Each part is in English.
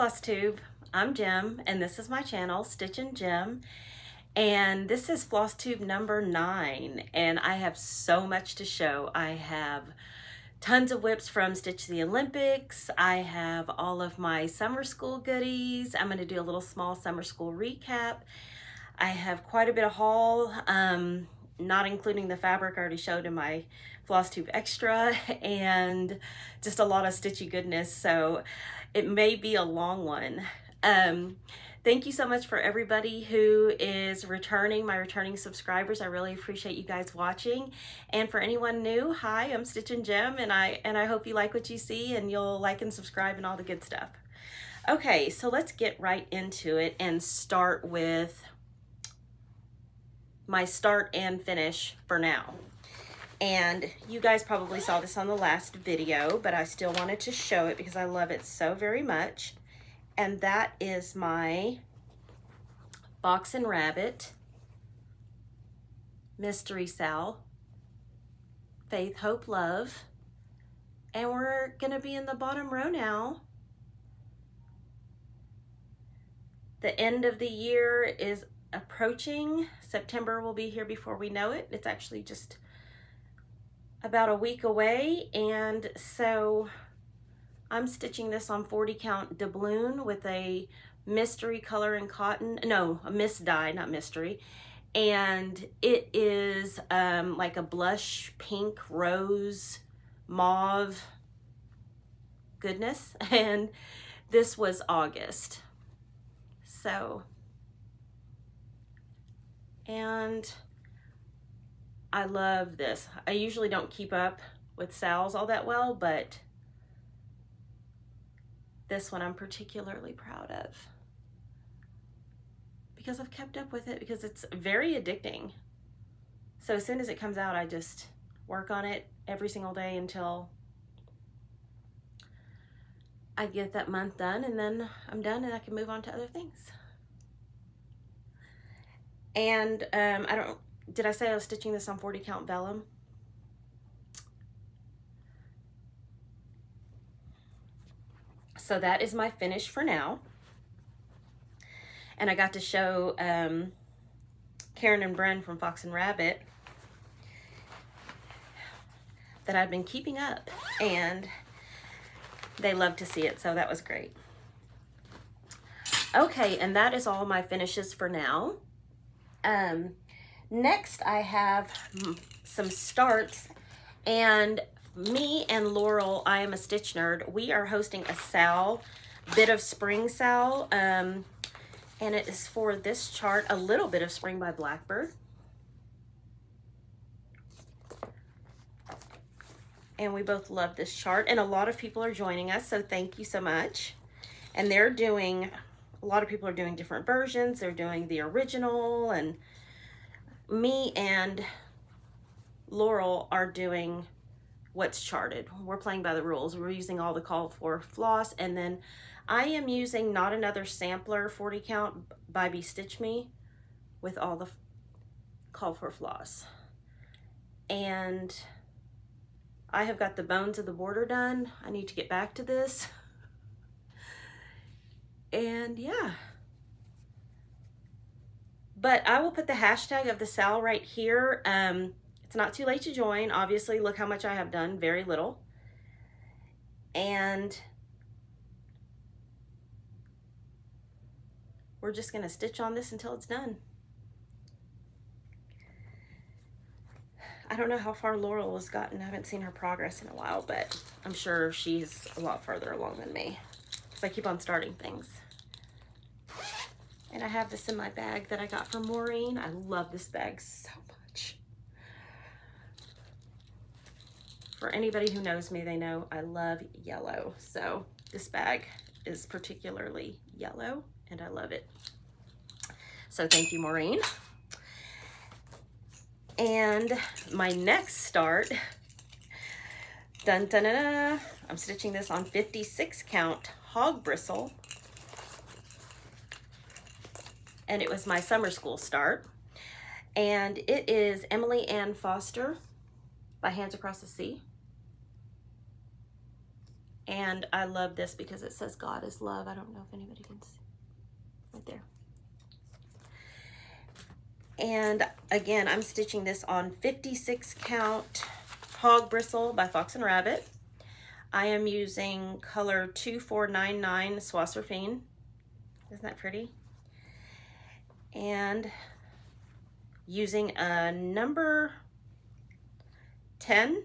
Flosstube. I'm Jem, and this is my channel, StitchinJem, and this is Flosstube number 9, and I have so much to show. I have tons of whips from Stitch the Olympics. I have all of my summer school goodies. I'm going to do a little small summer school recap. I have quite a bit of haul, not including the fabric I already showed in my Flosstube Extra, and just a lot of stitchy goodness, so it may be a long one. Thank you so much for everybody who is returning, my returning subscribers. I really appreciate you guys watching. And for anyone new, hi, I'm StitchinJem, and I hope you like what you see and you'll like and subscribe and all the good stuff. Okay, so let's get right into it and start with my start and finish for now. And you guys probably saw this on the last video, but I still wanted to show it because I love it so very much. And that is my Box and Rabbit Mystery Sal, Faith, Hope, Love. And we're gonna be in the bottom row now. The end of the year is approaching. September will be here before we know it. It's actually just about a week away, and so I'm stitching this on 40 count doubloon with a mystery color and cotton, no, a mist dye, not mystery, and it is like a blush pink, rose, mauve goodness, and this was August. So, and I love this. I usually don't keep up with Sal's all that well, but this one I'm particularly proud of because I've kept up with it because it's very addicting. So as soon as it comes out, I just work on it every single day until I get that month done, and then I'm done and I can move on to other things. And did I say I was stitching this on 40 count vellum? So that is my finish for now. And I got to show Karen and Bren from Fox and Rabbit that I've been keeping up, and they love to see it, so that was great. Okay, and that is all my finishes for now. Next, I have some starts, and me and Laurel, I am a stitch nerd, we are hosting a Sal, bit of spring Sal, and it is for this chart, a little bit of Spring by Blackbird. And we both love this chart, and a lot of people are joining us, so thank you so much. And they're doing, a lot of people are doing different versions. They're doing the original, and me and Laurel are doing what's charted. We're playing by the rules. We're using all the call for floss, and then I am using Not Another Sampler 40 count by Be Stitch Me with all the call for floss. And I have got the bones of the border done. I need to get back to this. And yeah. But I will put the hashtag of the Sal right here. It's not too late to join. Obviously, look how much I have done, very little. And we're just gonna stitch on this until it's done. I don't know how far Laurel has gotten. I haven't seen her progress in a while, but I'm sure she's a lot further along than me, because I keep on starting things. And I have this in my bag that I got from Maureen. I love this bag so much. For anybody who knows me, they know I love yellow. So this bag is particularly yellow, and I love it. So thank you, Maureen. And my next start, dun dun dun dun, I'm stitching this on 56 count hog bristle. And it was my summer school start. And it is Emily Ann Foster by Hands Across the Sea. And I love this because it says God is love. I don't know if anybody can see right there. And again, I'm stitching this on 56 count hog bristle by Fox and Rabbit. I am using color 2499 Swasserfine. Isn't that pretty? And using a number 10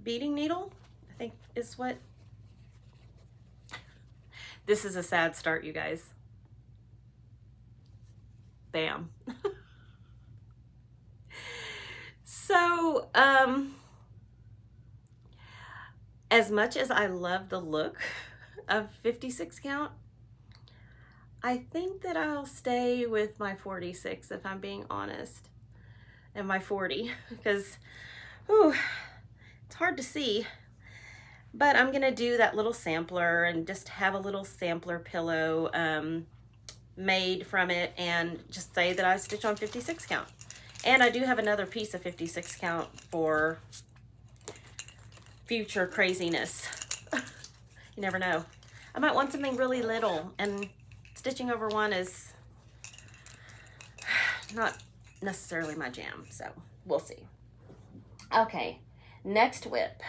beading needle, I think is what. This is a sad start, you guys. Bam. So, as much as I love the look of 56 count, I think that I'll stay with my 46 if I'm being honest, and my 40, because it's hard to see. But I'm gonna do that little sampler and just have a little sampler pillow made from it, and just say that I stitch on 56 count. And I do have another piece of 56 count for future craziness. You never know. I might want something really little, and stitching over one is not necessarily my jam, so we'll see. Okay, next whip.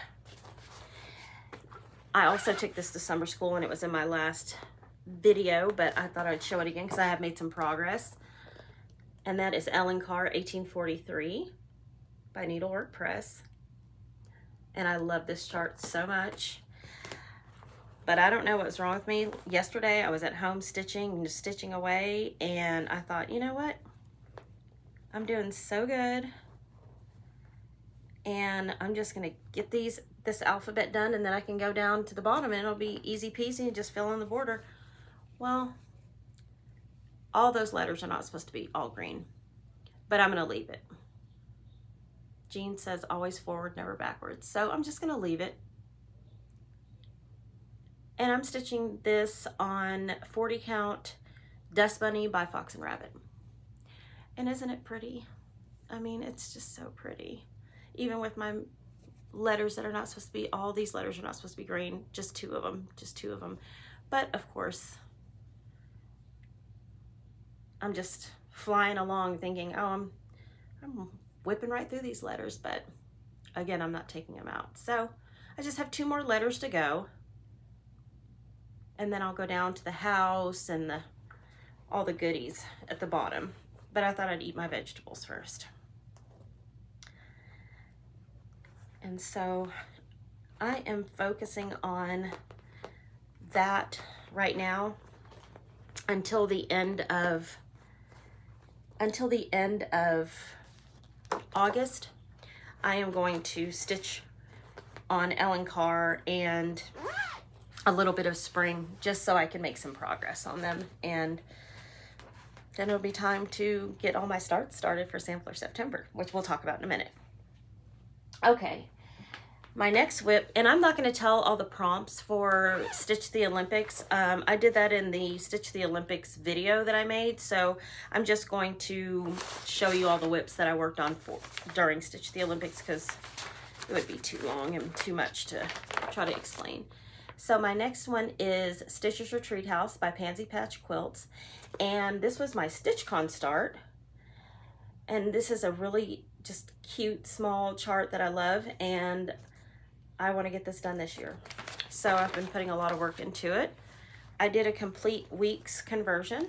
I also took this to summer school, and it was in my last video, but I thought I'd show it again because I have made some progress. And that is Ellen Carr 1843 by Needlework Press. And I love this chart so much. But I don't know what was wrong with me. Yesterday I was at home stitching and just stitching away, and I thought, you know what? I'm doing so good. And I'm just gonna get this alphabet done, and then I can go down to the bottom and it'll be easy peasy and just fill in the border. Well, all those letters are not supposed to be all green, but I'm gonna leave it. Jean says always forward, never backwards. So I'm just gonna leave it. And I'm stitching this on 40 count Dust Bunny by Fox and Rabbit. And isn't it pretty? I mean, it's just so pretty. Even with my letters that are not supposed to be, all these letters are not supposed to be green, just two of them. But of course, I'm just flying along thinking, oh, I'm whipping right through these letters, but again, I'm not taking them out. So I just have 2 more letters to go, and then I'll go down to the house and all the goodies at the bottom. But I thought I'd eat my vegetables first. And so I am focusing on that right now until the end of August. I am going to stitch on Ellen Carr and a little bit of spring, just so I can make some progress on them, and then it'll be time to get all my starts started for Sampler September, which we'll talk about in a minute. Okay, my next whip, and I'm not going to tell all the prompts for Stitch the Olympics. I did that in the Stitch the Olympics video that I made, so I'm just going to show you all the whips that I worked on during Stitch the Olympics, because it would be too long and too much to try to explain. So my next one is Stitcher's Retreat House by Pansy Patch Quilts, and this was my StitchCon start, and this is a really just cute small chart that I love, and I want to get this done this year. So I've been putting a lot of work into it. I did a complete week's conversion,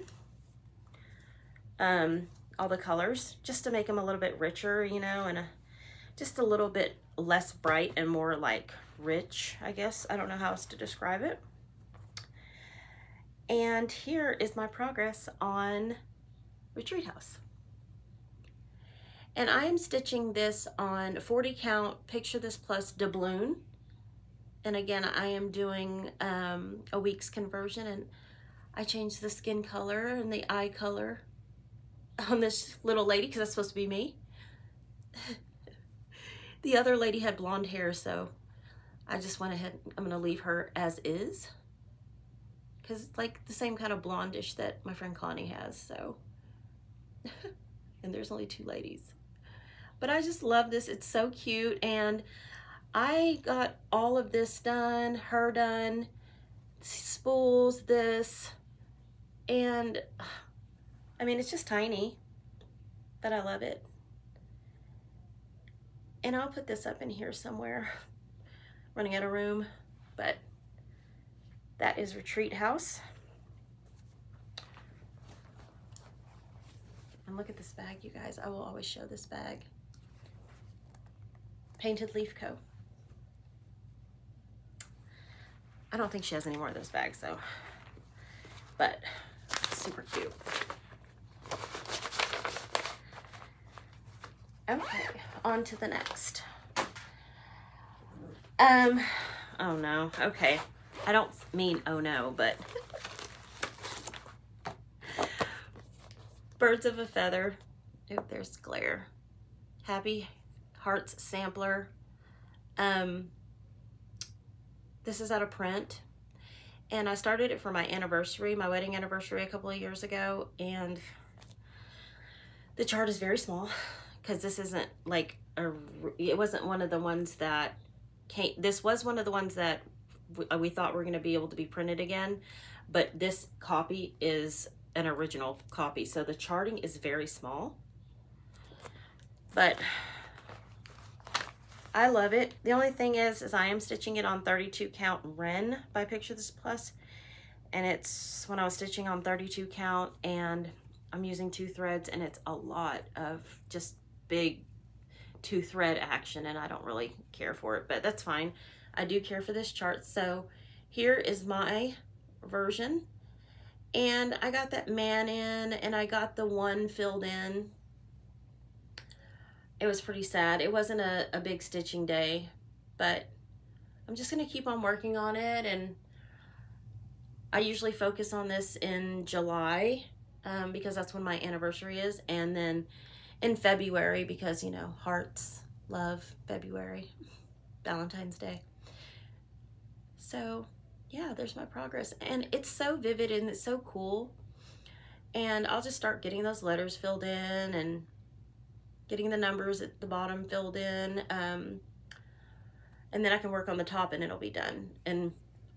all the colors, just to make them a little bit richer, you know, and just a little bit less bright and more like rich, I guess. I don't know how else to describe it. And here is my progress on Retreat House. And I am stitching this on 40 count Picture This Plus doubloon. And again, I am doing a week's conversion, and I changed the skin color and the eye color on this little lady because that's supposed to be me. The other lady had blonde hair, so I just went ahead. I'm gonna leave her as is, because it's like the same kind of blondish that my friend Connie has, so. And there's only 2 ladies. But I just love this, it's so cute, and I got all of this done, her done, spools, this, and I mean, it's just tiny, but I love it. And I'll put this up in here somewhere. Running out of room, but that is Retreat House. And look at this bag, you guys. I will always show this bag. Painted Leaf Co. I don't think she has any more of those bags though, but super cute. Okay, on to the next. Oh no, okay. I don't mean oh no, but Birds of a Feather. Oh, there's glare. Happy Hearts sampler. This is out of print, and I started it for my anniversary, my wedding anniversary a couple of years ago, and the chart is very small because this isn't like it wasn't one of the ones that came. This was one of the ones that we thought were going to be able to be printed again, but this copy is an original copy, so the charting is very small, but I love it. The only thing is I am stitching it on 32 count Ren by Picture This Plus, and it's when I was stitching on 32 count, and I'm using 2 threads, and it's a lot of just big 2 thread action, and I don't really care for it, but that's fine. I do care for this chart. So here is my version, and I got that man in, and I got the one filled in. It was pretty sad. It wasn't a big stitching day, but I'm just gonna keep on working on it, and I usually focus on this in July because that's when my anniversary is, and then in February because, you know, hearts, love, February, Valentine's Day. So yeah, there's my progress, and it's so vivid and it's so cool, and I'll just start getting those letters filled in and getting the numbers at the bottom filled in, and then I can work on the top and it'll be done. And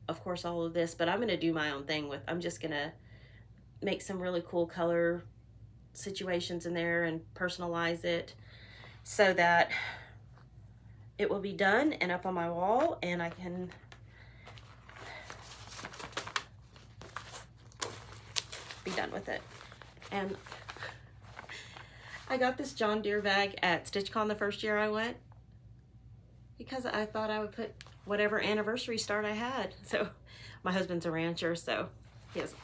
of course all of this, but I'm gonna do my own thing with, I'm just gonna make some really cool color situations in there and personalize it so that it will be done and up on my wall, and I can be done with it. And I got this John Deere bag at StitchCon the first year I went because I thought I would put whatever anniversary start I had. So my husband's a rancher, so he has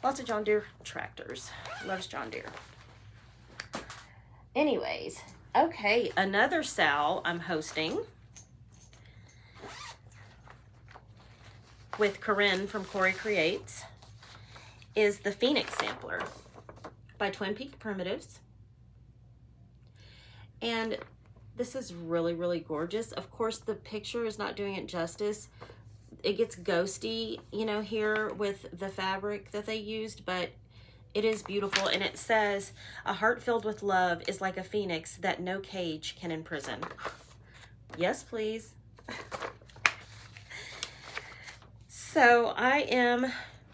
lots of John Deere tractors. Loves John Deere. Anyways, okay, another sal I'm hosting with Corinne from Corey Creates is the Phoenix Sampler by Twin Peak Primitives. And this is really, really gorgeous. Of course, the picture is not doing it justice. It gets ghosty, you know, here with the fabric that they used, but it is beautiful. And it says, a heart filled with love is like a phoenix that no cage can imprison. Yes, please. So I am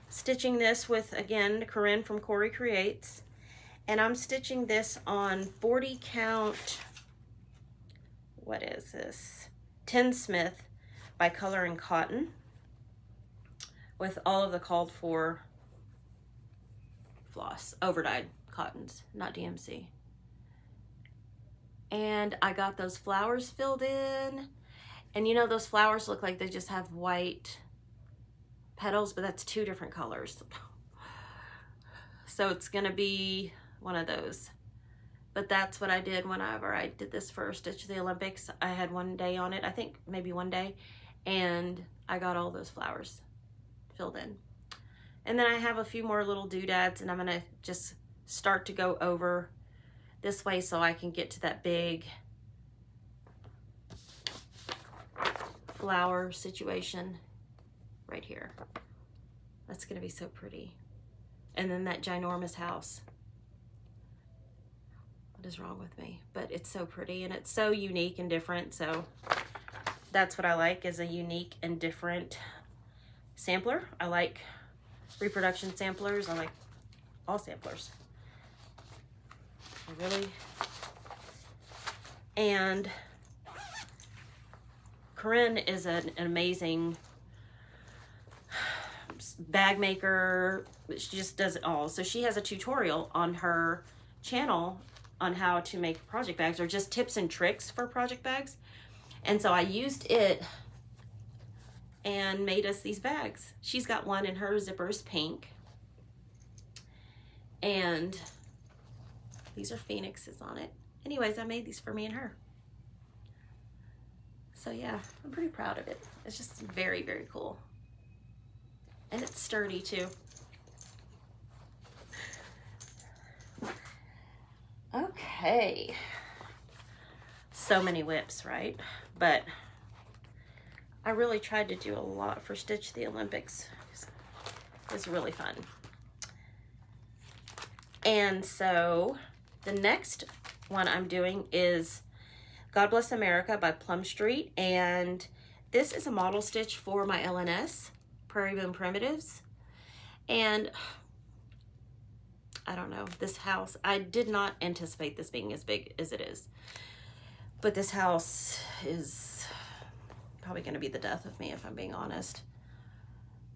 stitching this with, again, Corinne from Corey Creates. And I'm stitching this on 40 count, what is this? Tinsmith by Color and Cotton with all of the called for floss, overdyed cottons, not DMC. And I got those flowers filled in, and you know those flowers look like they just have white petals, but that's 2 different colors. So it's gonna be one of those. But that's what I did whenever I did this for Stitch the Olympics. I had one day on it, I think maybe one day, and I got all those flowers filled in. And then I have a few more little doodads, and I'm gonna just start to go over this way so I can get to that big flower situation right here. That's gonna be so pretty. And then that ginormous house. What is wrong with me? But it's so pretty and it's so unique and different, so that's what I like, is a unique and different sampler. I like reproduction samplers. I like all samplers. Really. And Corinne is an amazing bag maker. She just does it all. So she has a tutorial on her channel on how to make project bags, or just tips and tricks for project bags. And so I used it and made us these bags. She's got one, and her zipper is pink. And these are phoenixes on it. Anyways, I made these for me and her. So yeah, I'm pretty proud of it. It's just very, very cool. And it's sturdy too. Okay. So many whips, right? But I really tried to do a lot for Stitch the Olympics. It's really fun. And so the next one I'm doing is God Bless America by Plum Street. And this is a model stitch for my LNS, Prairie Boom Primitives. And I don't know, this house, I did not anticipate this being as big as it is. But this house is probably going to be the death of me, if I'm being honest.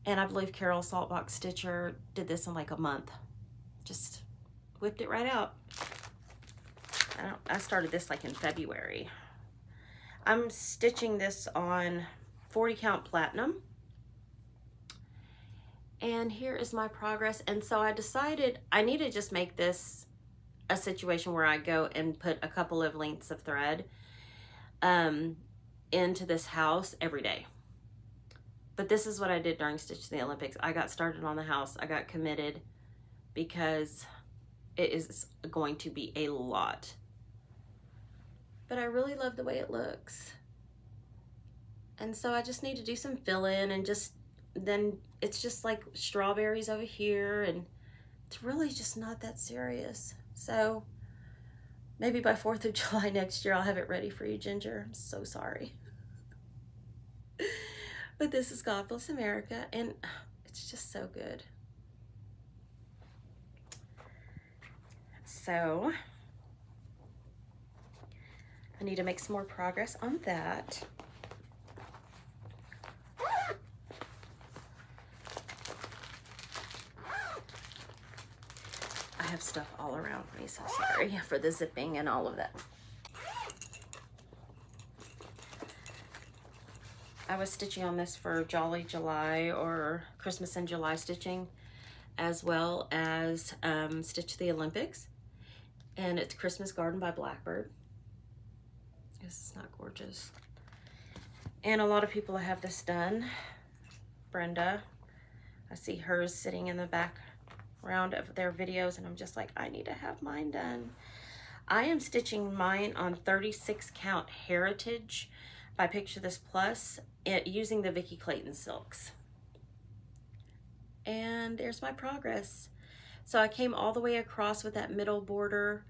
And I believe Carol Saltbox Stitcher did this in like a month. Just whipped it right out. I started this like in February. I'm stitching this on 40 count platinum. And here is my progress. And so I decided I need to just make this a situation where I go and put a couple of lengths of thread into this house every day. But this is what I did during Stitch the Olympics. I got started on the house. I got committed because it is going to be a lot. But I really love the way it looks. And so I just need to do some fill-in, and just then it's just like strawberries over here, and it's really just not that serious. So maybe by 4th of July next year, I'll have it ready for you, Ginger. I'm so sorry. But this is God Bless America, and it's just so good. So I need to make some more progress on that. I have stuff all around me, so sorry for the zipping and all of that. I was stitching on this for Jolly July, or Christmas in July stitching, as well as Stitch the Olympics. And it's Christmas Garden by Blackbird. This is not gorgeous. And a lot of people have this done. Brenda, I see hers sitting in the background of their videos, and I'm just like, I need to have mine done. I am stitching mine on 36 count Heritage by Picture This Plus, using the Vicki Clayton silks. And there's my progress. So I came all the way across with that middle border.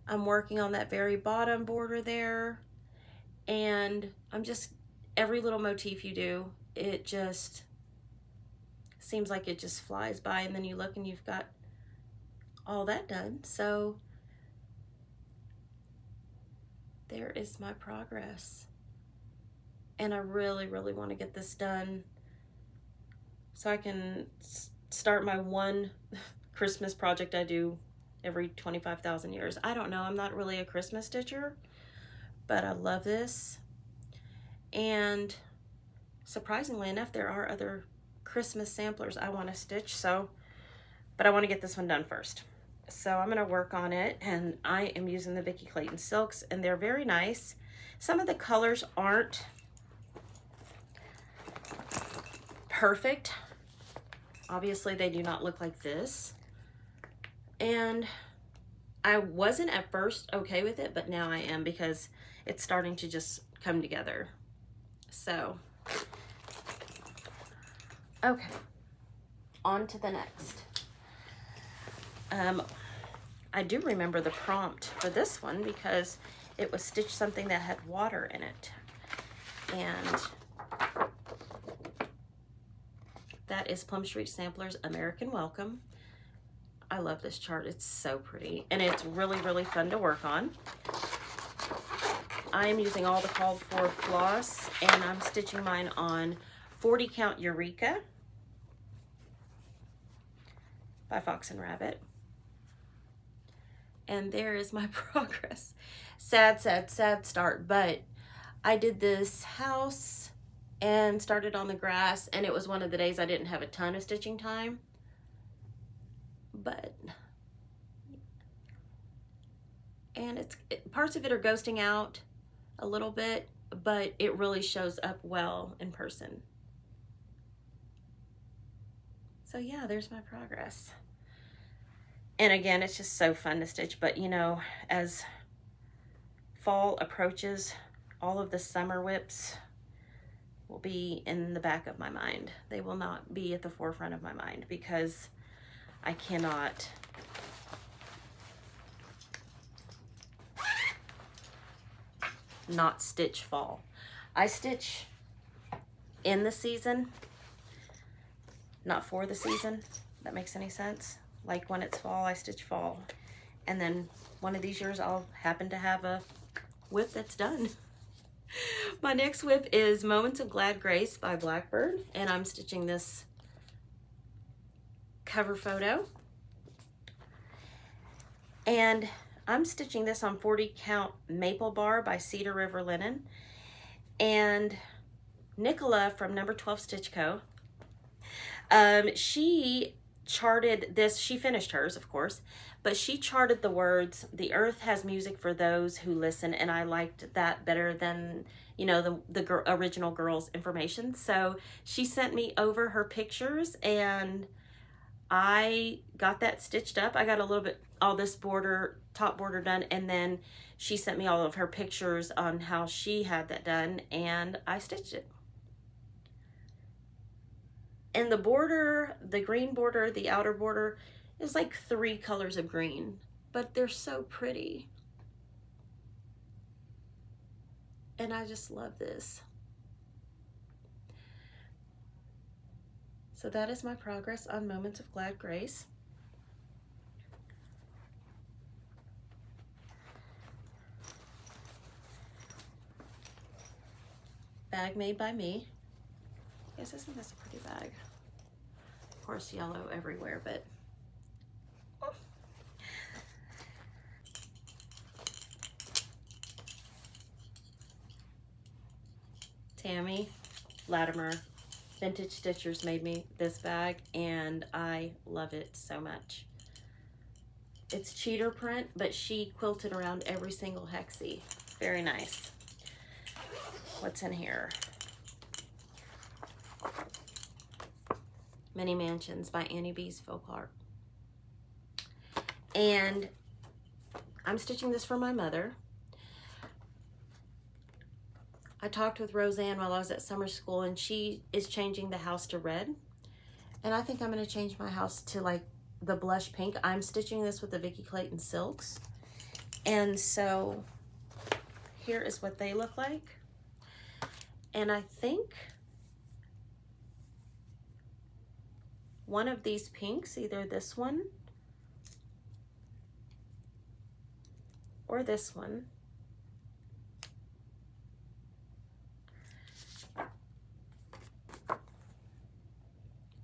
I'm working on that very bottom border there. And I'm just, every little motif you do, it just seems like it just flies by, and then you look and you've got all that done. So there is my progress. And I really, really want to get this done so I can start my one Christmas project I do every 25,000 years. I don't know, I'm not really a Christmas stitcher, but I love this. And surprisingly enough, there are other Christmas samplers I want to stitch, so, but I want to get this one done first. So I'm going to work on it, and I am using the Vicki Clayton silks, and they're very nice. Some of the colors aren't perfect. Obviously, they do not look like this. And I wasn't at first okay with it, but now I am, because it's starting to just come together. So, okay, on to the next. I do remember the prompt for this one because it was Stitch Something That Had Water in It. And that is Plum Street Samplers American Welcome. I love this chart. It's so pretty. And it's really, really fun to work on. I am using all the called for floss, and I'm stitching mine on 40 Count Eureka by Fox and Rabbit. And there is my progress. Sad, sad, sad start, but I did this house and started on the grass, and it was one of the days I didn't have a ton of stitching time, but parts of it are ghosting out a little bit, but it really shows up well in person. So yeah, there's my progress. And again, it's just so fun to stitch, but you know, as fall approaches, all of the summer whips will be in the back of my mind. They will not be at the forefront of my mind because I cannot not stitch fall. I stitch in the season, not for the season. That makes any sense? Like when it's fall, I stitch fall. And then one of these years I'll happen to have a whip that's done. My next whip is Moments of Glad Grace by Blackbird, and I'm stitching this cover photo. And I'm stitching this on 40 Count Maple Bar by Cedar River Linen. And Nicola from Number 12 Stitch Co. She charted this, she finished hers, of course, but she charted the words, "The earth has music for those who listen," and I liked that better than, you know, the original girl's information. So she sent me over her pictures, and I got that stitched up. I got a little bit, all this border, top border done, and then she sent me all of her pictures on how she had that done, and I stitched it. And the border, the green border, the outer border, is like 3 colors of green, but they're so pretty. And I just love this. So that is my progress on Moments of Glad Grace. Bag made by me. Yes, isn't this a pretty bag? Of course, yellow everywhere, but Tammy Latimer Vintage Stitchers made me this bag, and I love it so much. It's cheater print, but she quilted around every single hexie. Very nice. What's in here? Many Mansions by Annie B's Phil Clark. And I'm stitching this for my mother. I talked with Roseanne while I was at summer school, and she is changing the house to red. And I think I'm going to change my house to like the blush pink. I'm stitching this with the Vicki Clayton Silks. And so here is what they look like. And I think one of these pinks, either this one or this one,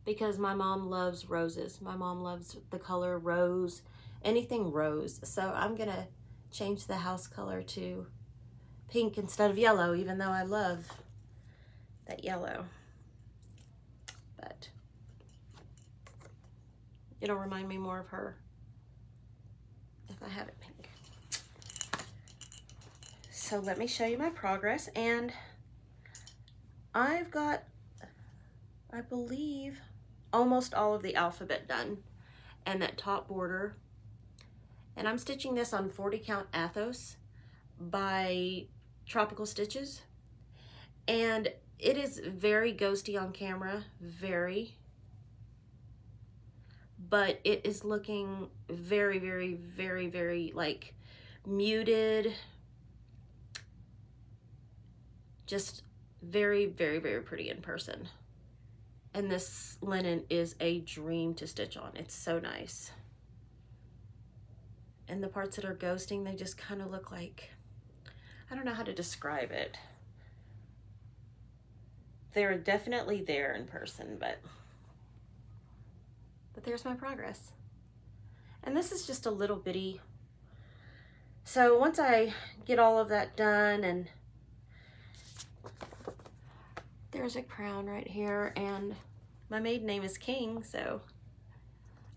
because my mom loves roses. My mom loves the color rose, anything rose. So I'm gonna change the house color to pink instead of yellow, even though I love that yellow. But it'll remind me more of her if I have it pink. So let me show you my progress. And I've got, I believe, almost all of the alphabet done and that top border. And I'm stitching this on 40 Count Athos by Tropical Stitches. And it is very ghosty on camera, very. But it is looking very, very, very, very like muted. Just Very, very, very pretty in person. And this linen is a dream to stitch on. It's so nice. And the parts that are ghosting, they just kind of look like, I don't know how to describe it. They're definitely there in person, but there's my progress. And this is just a little bitty. So once I get all of that done, and there's a crown right here, and my maiden name is King, so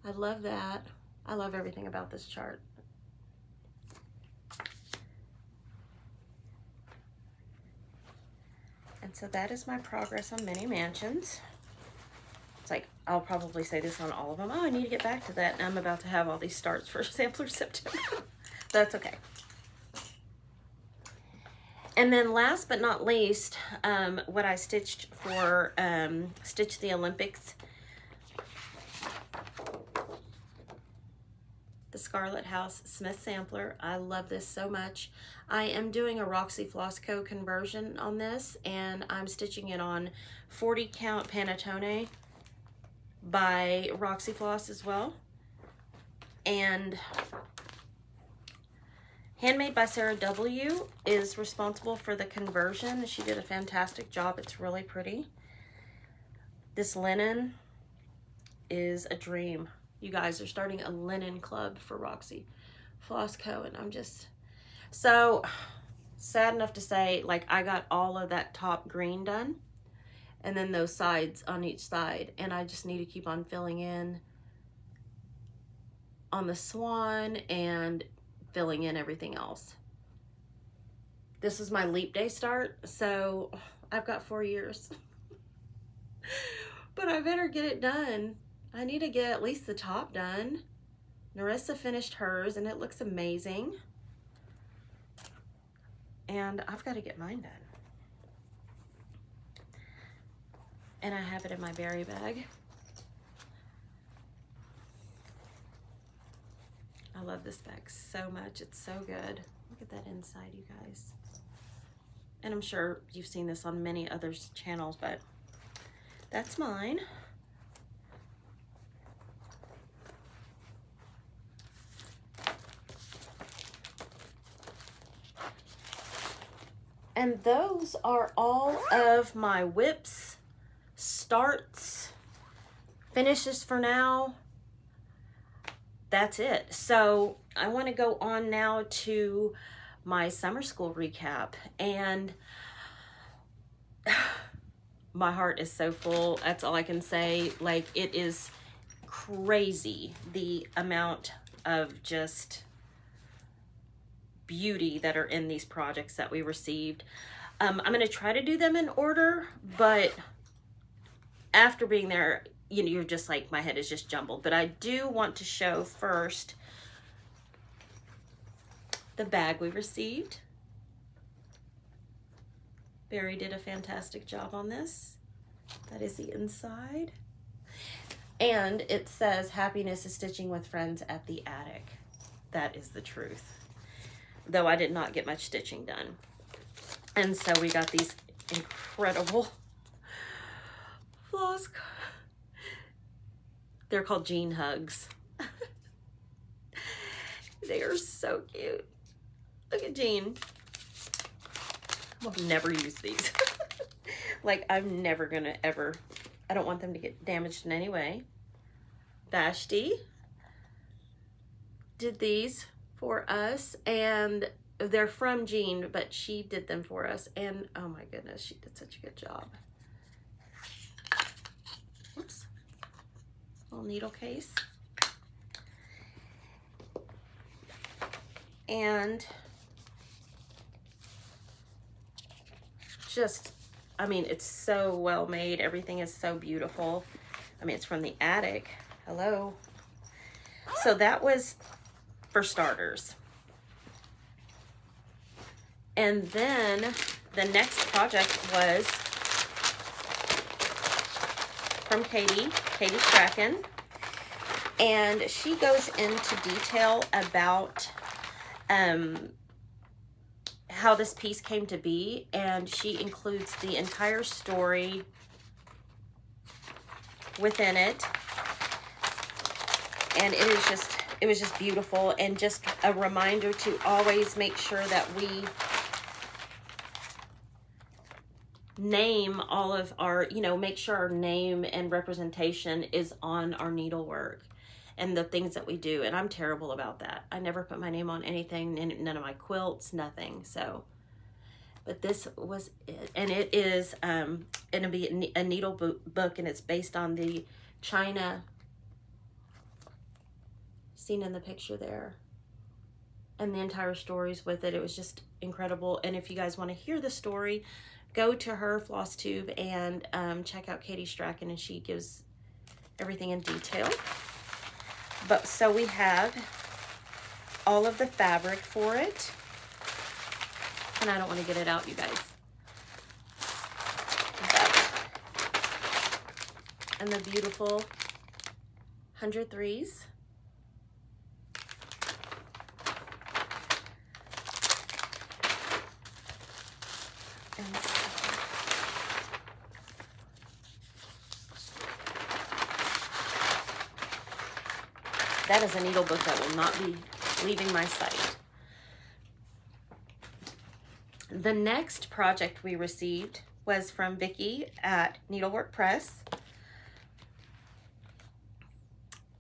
I love that. I love everything about this chart. And so that is my progress on Mini Mansions. It's like, I'll probably say this on all of them. Oh, I need to get back to that. And I'm about to have all these starts for Sampler September. That's okay. And then last but not least, what I stitched for Stitch the Olympics. The Scarlett House Smith Sampler. I love this so much. I am doing a Roxy Floss Co. conversion on this, and I'm stitching it on 40 count Panettone by Roxy Floss as well. And Handmade by Sarah W. is responsible for the conversion. She did a fantastic job. It's really pretty. This linen is a dream. You guys are starting a linen club for Roxy Floss Co. And I'm just so sad enough to say, like, I got all of that top green done, and then those sides on each side, and I just need to keep on filling in on the swan and filling in everything else. This is my leap day start, so I've got 4 years. But I better get it done. I need to get at least the top done. Narissa finished hers, and it looks amazing. And I've got to get mine done. And I have it in my berry bag. I love this bag so much. It's so good. Look at that inside, you guys. And I'm sure you've seen this on many others' channels, but that's mine. And those are all of my whips, starts, finishes for now. That's it. So I want to go on now to my summer school recap, and my heart is so full. That's all I can say. Like, it is crazy the amount of just beauty that are in these projects that we received. I'm going to try to do them in order, but after being there, you know, you're just like, my head is just jumbled. But I do want to show first the bag we received. Barry did a fantastic job on this. That is the inside. And it says, happiness is stitching with friends at the attic. That is the truth. Though I did not get much stitching done. And so we got these incredible floss. They're called Jean Hugs. They are so cute. Look at Jean. I'll never use these. Like, I'm never gonna ever, I don't want them to get damaged in any way. Vashti did these for us, and they're from Jean, but she did them for us, and oh my goodness, she did such a good job. Oops. Little needle case. And just, I mean, it's so well made. Everything is so beautiful. I mean, it's from the attic. Hello. So that was for starters. And then the next project was from Katie Strachan. And she goes into detail about how this piece came to be, and she includes the entire story within it. And it was just beautiful, and just a reminder to always make sure that we name all of our, you know, make sure our name and representation is on our needlework and the things that we do. And I'm terrible about that. I never put my name on anything, none of my quilts, nothing. So, but this was it. And it is going to be a needle book, and it's based on the China, seen in the picture there, and the entire stories with it. It was just incredible. And if you guys want to hear the story, go to her Flosstube and check out Katie Strachan, and she gives everything in detail. But so we have all of the fabric for it, and I don't want to get it out, you guys. And the beautiful 103s. And so that is a needle book that will not be leaving my sight. The next project we received was from Vicki at Needlework Press.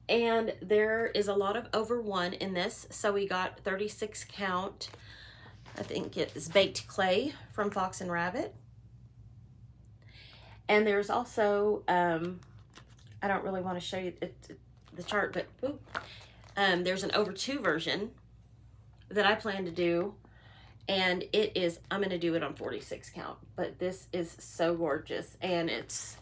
And there is a lot of over one in this. So we got 36 count, I think it is baked clay from Fox and Rabbit. And there's also, I don't really want to show you the chart, but there's an over two version that I plan to do. And it is, I'm going to do it on 46 count, but this is so gorgeous. And it's,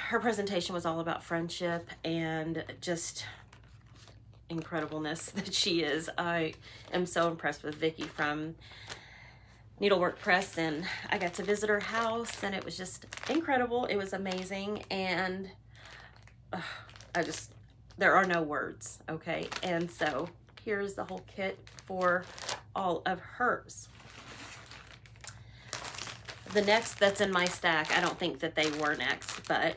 her presentation was all about friendship and just incredibleness that she is. I am so impressed with Vicki from Needlework Press, and I got to visit her house, and it was just incredible. It was amazing, and there are no words, okay? And so here's the whole kit for all of hers. The next that's in my stack, I don't think that they were next, but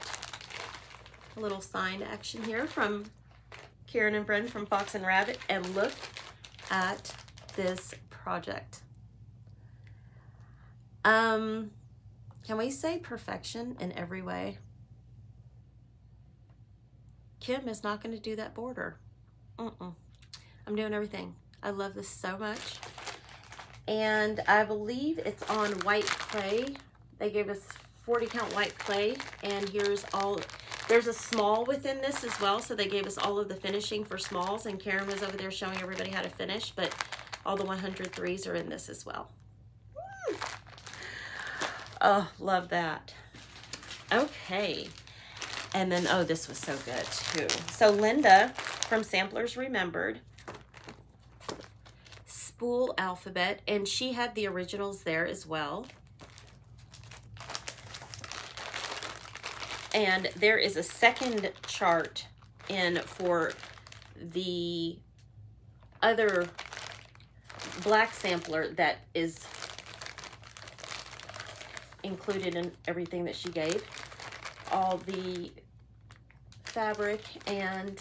a little signed action here from Karen and Bren from Fox and Rabbit. And look at this project. Can we say perfection in every way? Kim is not going to do that border. I'm doing everything. I love this so much. And I believe it's on white clay. They gave us 40 count white clay, and here's all, there's a small within this as well, so they gave us all of the finishing for smalls, and Karen was over there showing everybody how to finish, but all the 103s are in this as well. Oh, love that. Okay. And then, oh, this was so good too. So Linda from Samplers Remembered, Spool Alphabet, and she had the originals there as well. And there is a second chart in for the other black sampler that is included in everything that she gave. All the fabric and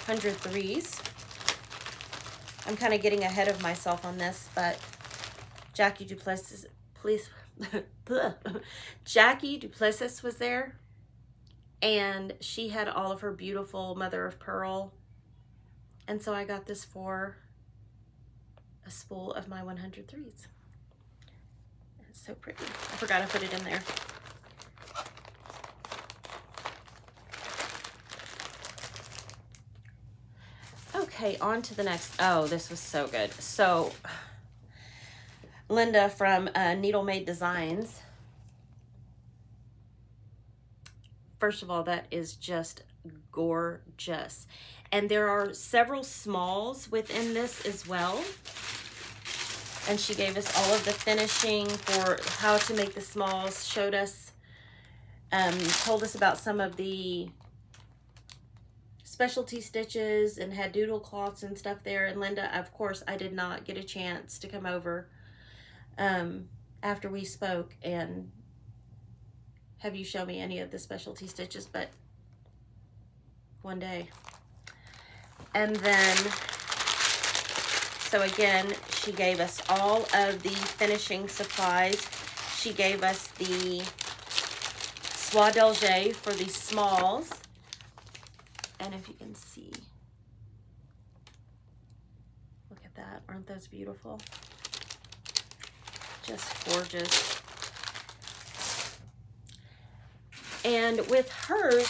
103s. I'm kind of getting ahead of myself on this, but Jackie Duplessis, please, Jackie Duplessis was there, and she had all of her beautiful mother of pearl, and so I got this for a spool of my 103s. It's so pretty. I forgot I put it in there. Okay, on to the next. Oh, this was so good. So Linda from Needle Made Designs. First of all, that is just gorgeous. And there are several smalls within this as well. And she gave us all of the finishing for how to make the smalls, showed us, told us about some of the specialty stitches and had doodle cloths and stuff there. And Linda, of course, I did not get a chance to come over after we spoke and have you show me any of the specialty stitches, but one day. And then, so again, she gave us all of the finishing supplies. She gave us the soie d'Alger for the smalls. And if you can see, look at that. Aren't those beautiful? Just gorgeous. And with hers,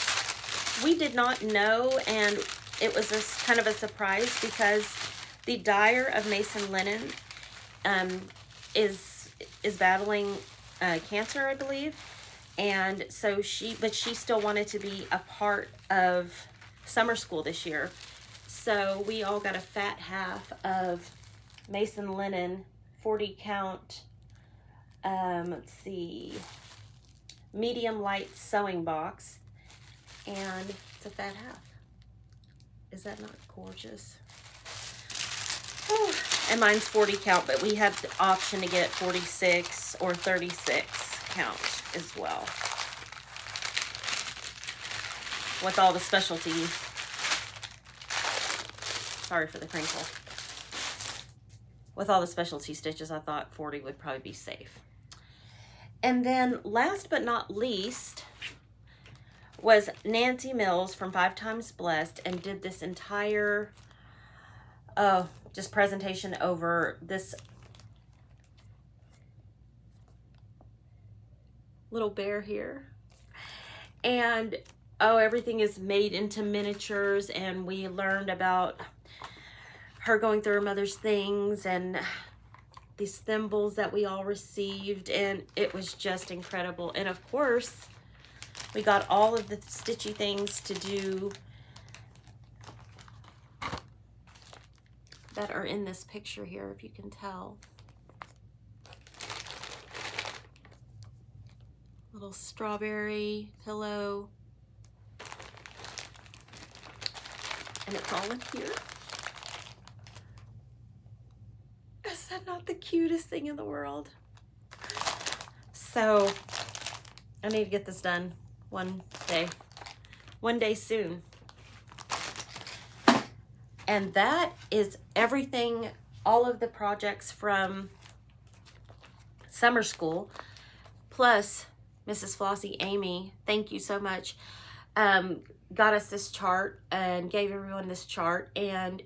we did not know, and it was kind of a surprise because the dyer of Mason Linen is battling cancer, I believe. And so she still wanted to be a part of summer school this year. So we all got a fat half of Mason Linen 40 count, let's see, medium light sewing box, and it's a fat half. Is that not gorgeous? Oh, and mine's 40 count, but we have the option to get 46 or 36 count as well. With all the specialty, sorry for the crinkle. With all the specialty stitches, I thought 40 would probably be safe. And then last but not least was Nancy Mills from 5 Times Blessed, and did this entire just presentation over this little bear here. And oh, everything is made into miniatures, and we learned about her going through her mother's things and these thimbles that we all received, and it was just incredible. And of course, we got all of the stitchy things to do that are in this picture here, if you can tell. Little strawberry pillow. And it's all in here. Is that not the cutest thing in the world? So I need to get this done one day soon. And that is everything, all of the projects from summer school, plus Mrs. Flossie, Amy, thank you so much, got us this chart and gave everyone this chart. And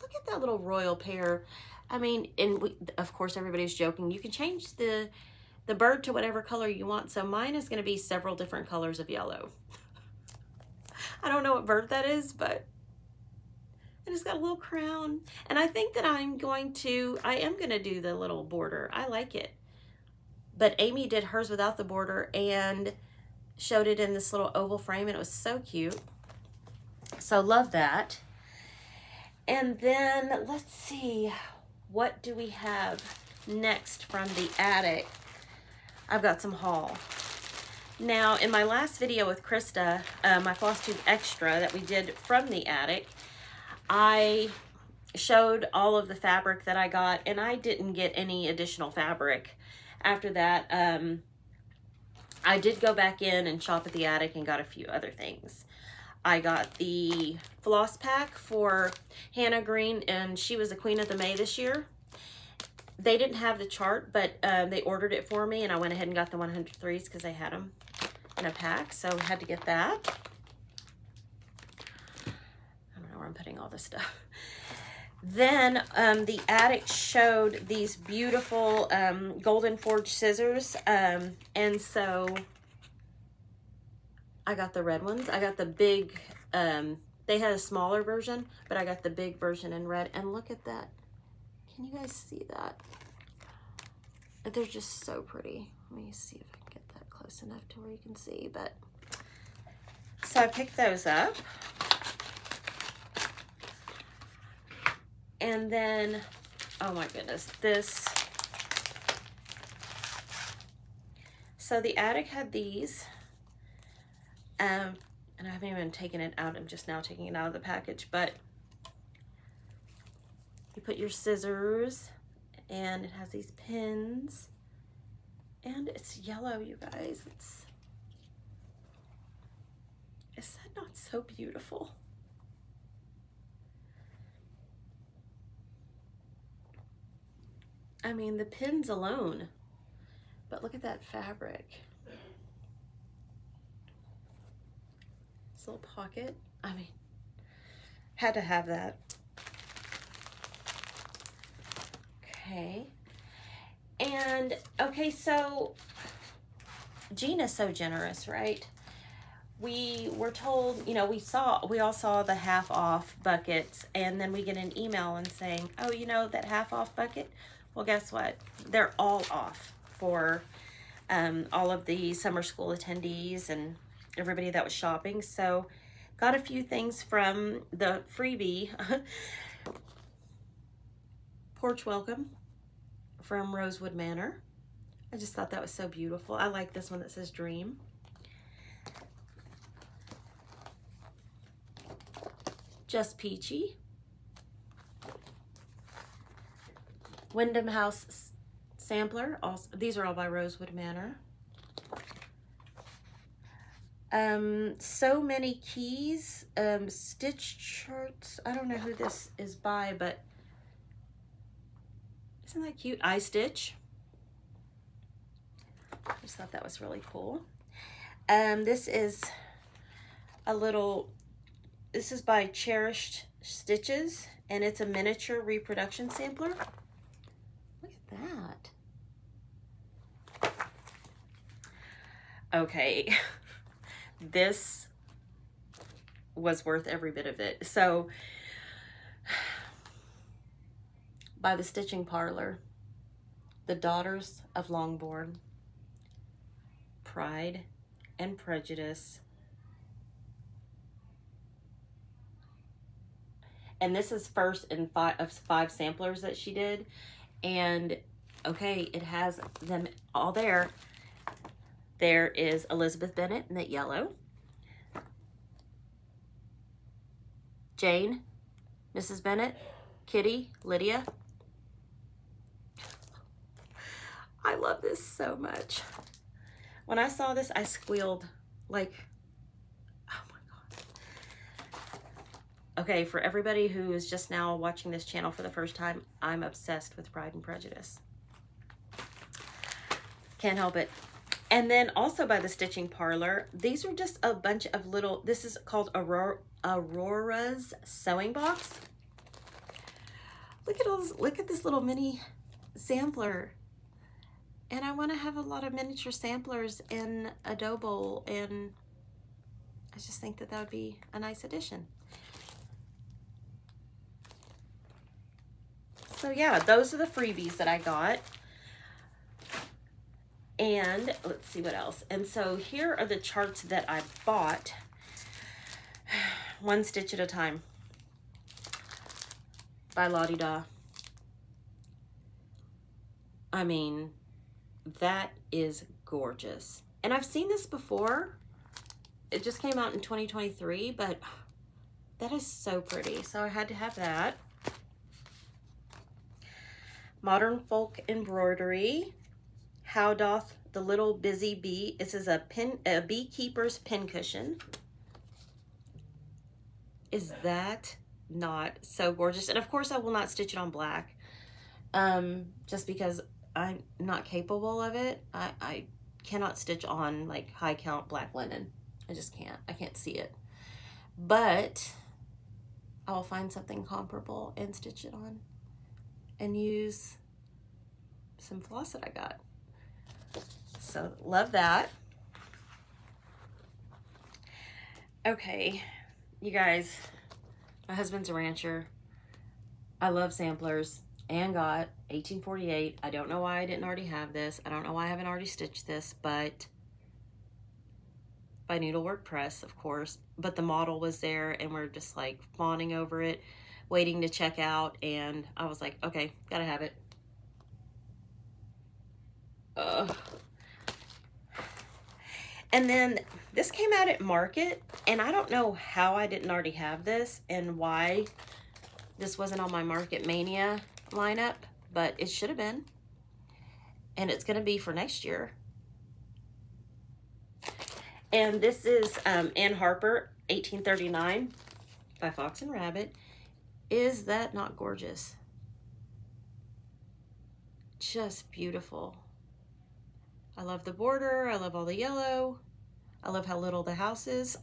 look at that little royal pair. I mean, and of course everybody's joking, you can change the bird to whatever color you want. So mine is going to be several different colors of yellow. I don't know what bird that is, but and it's got a little crown. And I think that I am going to do the little border. I like it. But Amy did hers without the border and showed it in this little oval frame, and it was so cute. So love that. And then let's see, what do we have next from the attic? I've got some haul. Now, in my last video with Krista, my Flosstube Extra that we did from the attic, I showed all of the fabric that I got, and I didn't get any additional fabric. After that, I did go back in and shop at the attic and got a few other things. I got the floss pack for Hannah Green, and she was the Queen of the May this year. They didn't have the chart, but they ordered it for me, and I went ahead and got the 103s because they had them in a pack, so I had to get that. I don't know where I'm putting all this stuff. Then the attic showed these beautiful golden forged scissors, and so I got the red ones. I got the big, they had a smaller version, but I got the big version in red. And look at that. Can you guys see that? They're just so pretty. Let me see if I can get that close enough to where you can see. But so I picked those up. And then, oh my goodness, this. So the attic had these And I haven't even taken it out. I'm just now taking it out of the package. But you put your scissors, and it has these pins. And it's yellow, you guys. Is that not so beautiful? I mean, the pins alone, but look at that fabric. This little pocket, I mean, had to have that. Okay, and okay, so Jean is so generous, right? We were told, you know, we all saw the half off buckets, and then we get an email and saying, oh, you know, that half off bucket, well, guess what? They're all off for all of the summer school attendees and everybody that was shopping. So got a few things from the freebie. Porch Welcome from Rosewood Manor. I just thought that was so beautiful. I like this one that says Dream. Just Peachy. Wyndham House Sampler. Also, these are all by Rosewood Manor. So Many Keys. Stitch Charts. I don't know who this is by, but isn't that cute? I Stitch. I just thought that was really cool. This is this is by Cherished Stitches, and it's a miniature reproduction sampler. Look at that. Okay, this was worth every bit of it. So, by the Stitching Parlor, The Daughters of Longbourn, Pride and Prejudice. And this is first in five samplers that she did. And okay, it has them all there. There is Elizabeth Bennet in that yellow. Jane, Mrs. Bennet, Kitty, Lydia. I love this so much. When I saw this, I squealed like, oh my God. Okay, for everybody who is just now watching this channel for the first time, I'm obsessed with Pride and Prejudice. Can't help it. And then also by the Stitching Parlor, these are just a bunch of little, this is called Aurora's Sewing Box. Look at all this, look at this little mini sampler. And I want to have a lot of miniature samplers in a dough bowl, and I just think that that would be a nice addition. So yeah, those are the freebies that I got. And let's see what else. And so here are the charts that I bought. One Stitch at a Time by Lottie Da. I mean, that is gorgeous. And I've seen this before. It just came out in 2023, but that is so pretty. So I had to have that. Modern Folk Embroidery. How Doth the Little Busy Bee. This is a beekeeper's pincushion. Is that not so gorgeous? And of course I will not stitch it on black, just because I'm not capable of it. I cannot stitch on like high count black linen. I just can't. I can't see it. But I will find something comparable and stitch it on and use some floss that I got. So love that. Okay, you guys, my husband's a rancher. I love samplers, and got 1848. I don't know why I didn't already have this. I don't know why I haven't already stitched this, but by Needlework Press, of course. But the model was there, and we're just like fawning over it, waiting to check out, and I was like, okay, gotta have it. And then this came out at Market, And I don't know how I didn't already have this and why this wasn't on my Market Mania lineup, but it should have been. And it's going to be for next year. And this is Ann Harper, 1839 by Fox and Rabbit. Is that not gorgeous? Just beautiful. I love the border. I love all the yellow. I love how little the house is.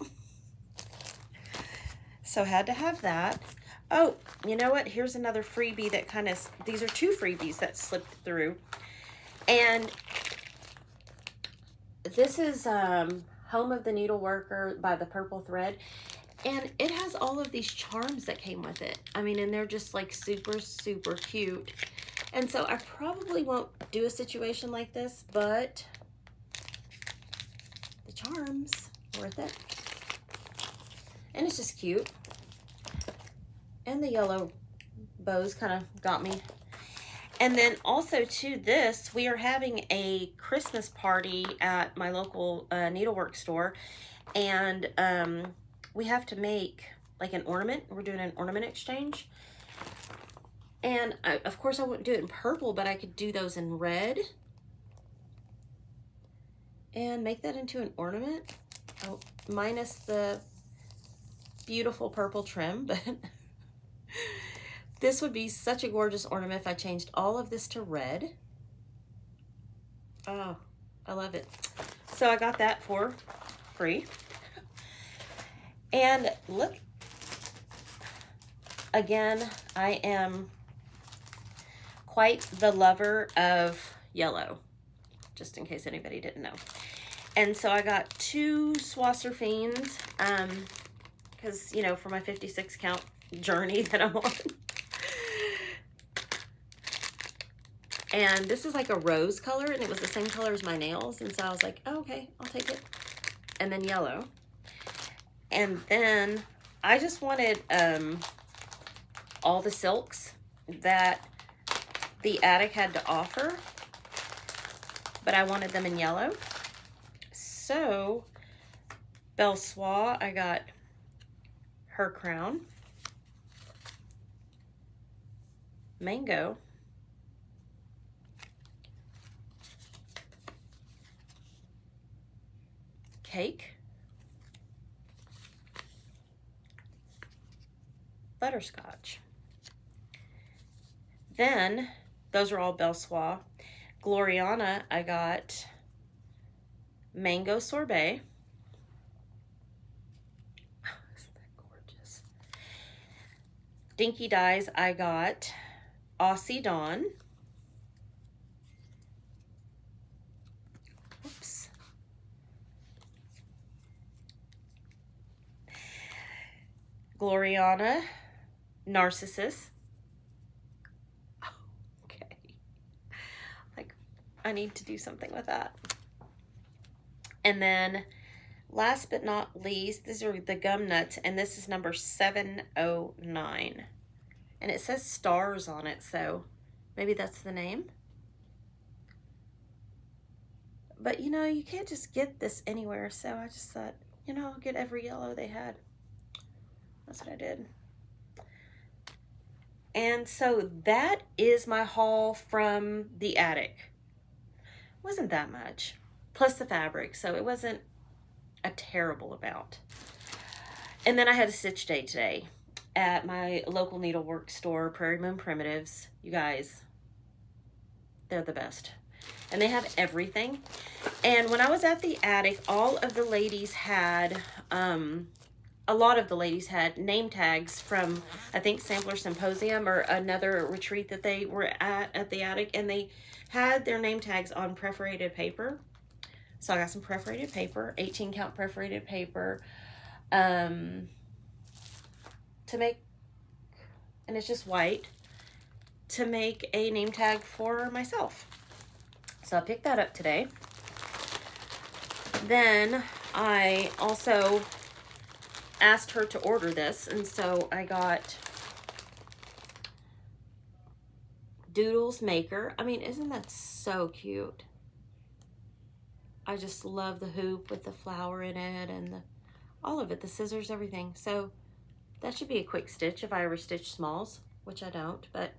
So had to have that. Oh, you know what? Here's another freebie that kind of, these are two freebies that slipped through. And this is Home of the Needleworker by the Purple Thread. And it has all of these charms that came with it. I mean, and they're just like super, super cute. And so I probably won't do a situation like this, but the charms, worth it. And it's just cute. And the yellow bows kind of got me. And then also to this, we are having a Christmas party at my local needlework store. And we have to make like an ornament. We're doing an ornament exchange. And of course I wouldn't do it in purple, but I could do those in red. And make that into an ornament. Oh, minus the beautiful purple trim, but this would be such a gorgeous ornament if I changed all of this to red. Oh, I love it. So I got that for free. And look, again, I am quite the lover of yellow, just in case anybody didn't know. And so I got two Swasser Fiends, because, you know, for my 56 count journey that I'm on. And this is like a rose color, and it was the same color as my nails. And so I was like, oh, okay, I'll take it. And then yellow. And then I just wanted all the silks that the Attic had to offer, but I wanted them in yellow. So Belle Soie, I got her crown, mango, cake, butterscotch. Then those are all Belle Soie. Gloriana, I got mango sorbet. Oh, isn't that gorgeous? Dinky Dyes, I got Aussie Dawn. Oops. Gloriana, Narcissus. Oh, okay. Like, I need to do something with that. And then last but not least, these are the gum nuts, and this is number 709. And it says stars on it, so maybe that's the name. But you know, you can't just get this anywhere, so I just thought, you know, I'll get every yellow they had. That's what I did. And so that is my haul from the Attic. Wasn't that much. Plus the fabric, so it wasn't a terrible amount. And then I had a stitch day today at my local needlework store, Prairie Moon Primitives. You guys, they're the best. And they have everything. And when I was at the Attic, all of the ladies had, a lot of the ladies had name tags from, I think, Sampler Symposium or another retreat that they were at the Attic. And they had their name tags on perforated paper. So I got some perforated paper, 18 count perforated paper, to make, and it's just white, to make a name tag for myself. So I picked that up today. Then I also asked her to order this, and so I got Doodles Maker. I mean, isn't that so cute? I just love the hoop with the flower in it, and the, all of it, the scissors, everything. So that should be a quick stitch if I ever stitch smalls, which I don't, but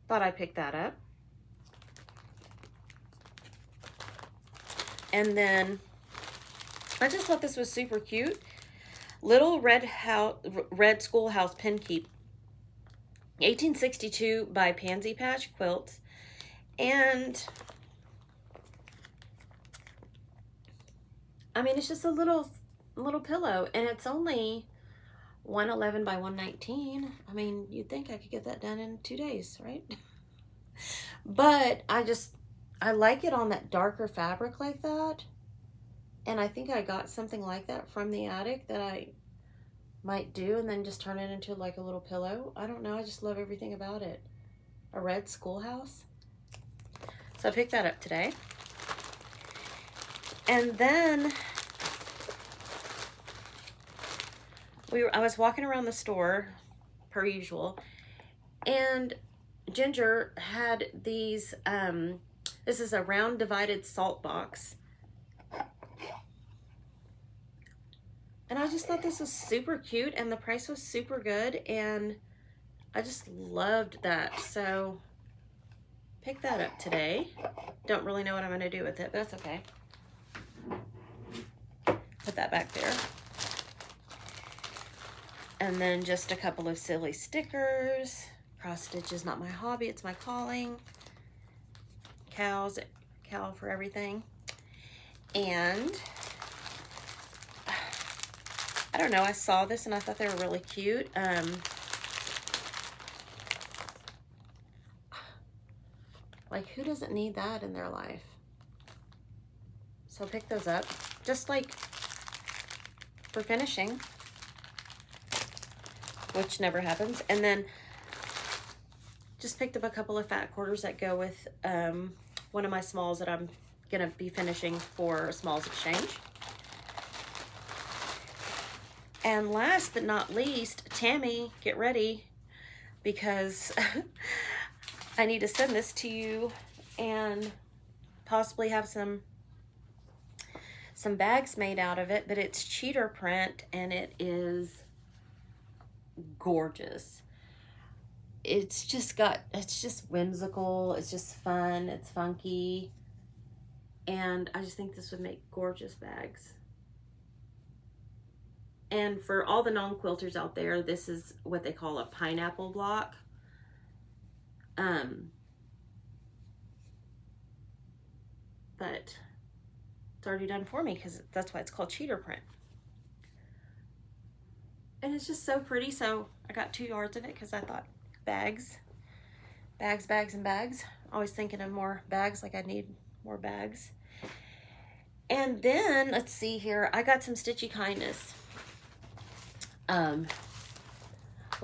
thought I'd pick that up. And then I just thought this was super cute. Little Red Schoolhouse Pin Keep, 1862 by Pansy Patch Quilts. And I mean, it's just a little pillow, and it's only 111 by 119. I mean, you'd think I could get that done in 2 days, right? But I like it on that darker fabric like that. And I think I got something like that from the attic that I might do and then just turn it into like a little pillow. I don't know. I just love everything about it. A red schoolhouse. So I picked that up today. And then I was walking around the store per usual, and Ginger had these, this is a round divided salt box. And I just thought this was super cute, and the price was super good, and I just loved that. So picked that up today. Don't really know what I'm going to do with it, but that's okay. Put that back there. And then just a couple of silly stickers. Cross stitch is not my hobby, it's my calling. Cow for everything. And I don't know, I saw this and I thought they were really cute. Like, who doesn't need that in their life? So pick those up, just like for finishing, which never happens. And then just picked up a couple of fat quarters that go with one of my smalls that I'm gonna be finishing for a smalls exchange. And last but not least, Tammy, get ready, because I need to send this to you and possibly have some bags made out of it, but it's cheater print and it is gorgeous. It's just whimsical, it's just fun, it's funky, and I just think this would make gorgeous bags. And for all the non-quilters out there, this is what they call a pineapple block. But it's already done for me because that's why it's called cheater print. And it's just so pretty, so I got 2 yards of it because I thought bags, and bags. Always thinking of more bags, like I need more bags. And then, let's see here, I got some Stitchy Kindness. Well,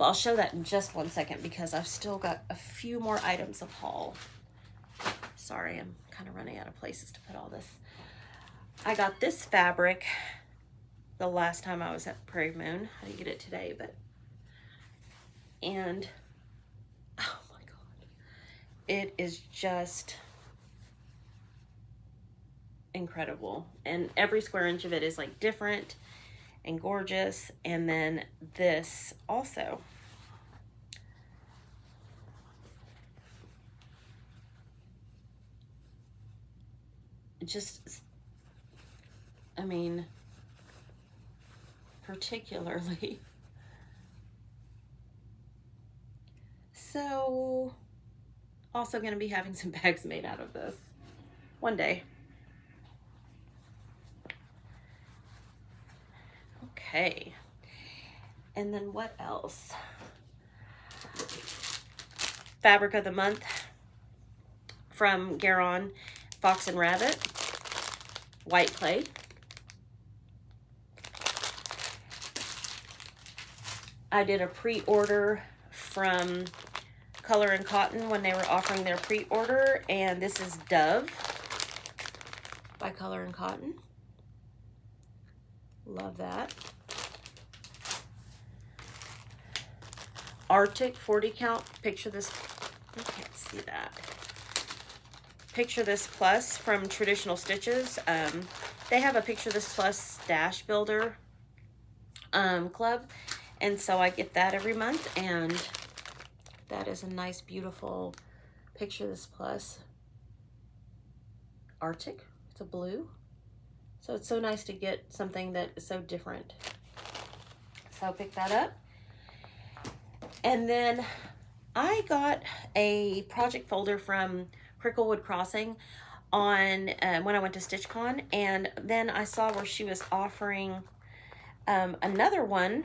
I'll show that in just 1 second because I've still got a few more items of haul. Sorry, I'm kind of running out of places to put all this. I got this fabric the last time I was at Prairie Moon. I didn't get it today, but, and oh my God, it is just incredible. And every square inch of it is like different and gorgeous. And then this also. Just, I mean, particularly. So, also going to be having some bags made out of this one day. Okay. And then what else? Fabric of the month from Garon, Fox and Rabbit, white clay. I did a pre-order from Color and Cotton when they were offering their pre-order, and this is Dove by Color and Cotton. Love that. Arctic 40 count. Picture this. You can't see that. Picture This Plus from Traditional Stitches. They have a Picture This Plus stash builder club. And so I get that every month, and that is a nice, beautiful picture. This plus Arctic. It's a blue. So it's so nice to get something that is so different. So I'll pick that up. And then I got a project folder from Cricklewood Crossing on when I went to StitchCon, and then I saw where she was offering another one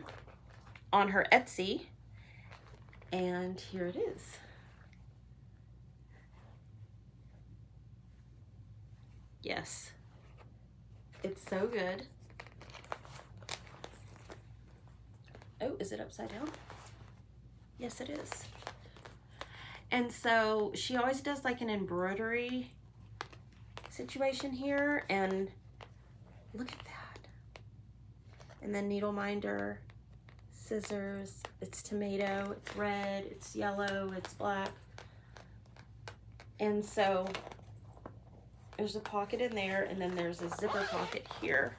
on her Etsy, and here it is. Yes, it's so good. Oh, is it upside down? Yes, it is. And so she always does like an embroidery situation here, and look at that. And then needle minder, scissors, it's tomato, it's red, it's yellow, it's black. And so there's a pocket in there, and then there's a zipper pocket here.